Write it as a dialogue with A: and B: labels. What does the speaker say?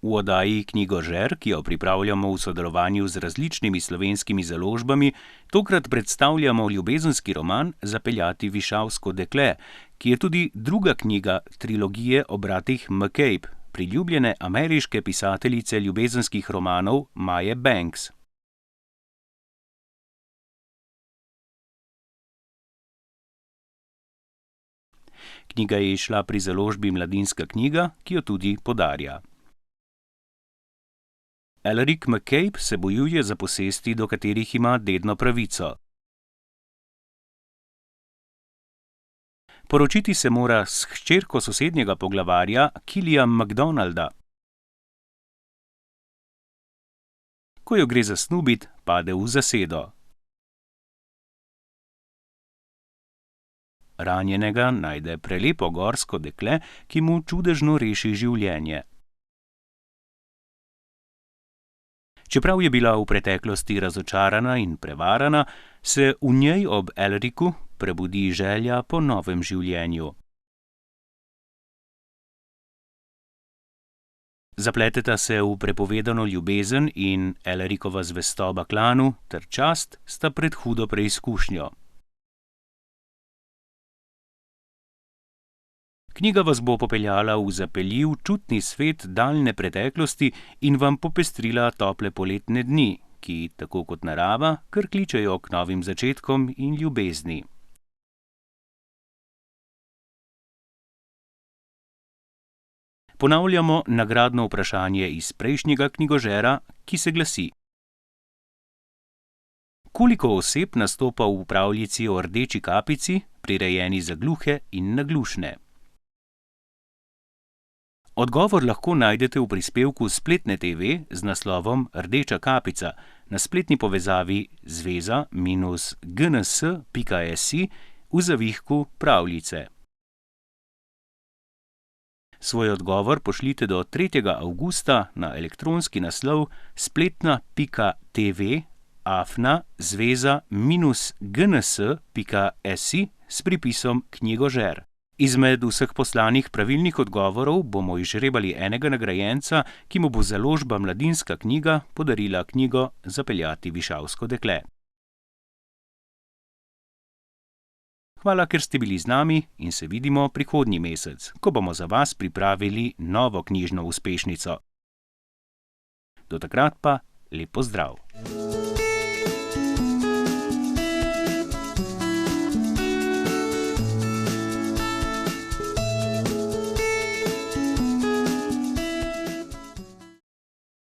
A: V oddaji Knjigožer, ki jo pripravljamo v sodelovanju z različnimi slovenskimi založbami, tokrat predstavljamo ljubezenski roman Zapeljati višavsko dekle, ki je tudi druga knjiga trilogije o bratih McCabe, priljubljene ameriške pisateljice ljubezenskih romanov Maje Banks. Knjiga je izšla pri založbi Mladinska knjiga, ki jo tudi podarja. Alaric McCabe se bojuje za posesti, do katerih ima dedno pravico. Poročiti se mora s hčerko sosednjega poglavarja Killija MacDonalda. Ko jo gre zasnubit, pade v zasedo. Ranjenega najde prelepo gorsko dekle, ki mu čudežno reši življenje. Čeprav je bila v preteklosti razočarana in prevarana, se v njej ob Alaricu prebudi želja po novem življenju. Zapleteta se v prepovedano ljubezen in Alaricova zvestoba klanu ter čast sta pred hudo preizkušnjo. Knjiga vas bo popeljala v zapeljiv, čutni svet daljne preteklosti in vam popestrila tople poletne dni, ki, tako kot narava, kar kličejo k novim začetkom in ljubezni. Ponavljamo nagradno vprašanje iz prejšnjega knjigožera, ki se glasi: koliko oseb nastopa v pravljici o Rdeči kapici, prirejeni za gluhe in naglušne? Odgovor lahko najdete v prispevku Spletne TV z naslovom Rdeča kapica na spletni povezavi zveza-gns.si v zavihku pravljice. Svoj odgovor pošljite do 3. avgusta na elektronski naslov spletna.tv@zveza-gns.si s pripisom Knjigožer. Izmed vseh poslanih pravilnih odgovorov bomo izžrebali enega nagrajenca, ki mu bo založba Mladinska knjiga podarila knjigo Zapeljati višavsko dekle. Hvala, ker ste bili z nami in se vidimo prihodnji mesec, ko bomo za vas pripravili novo knjižno uspešnico. Do takrat pa lep pozdrav!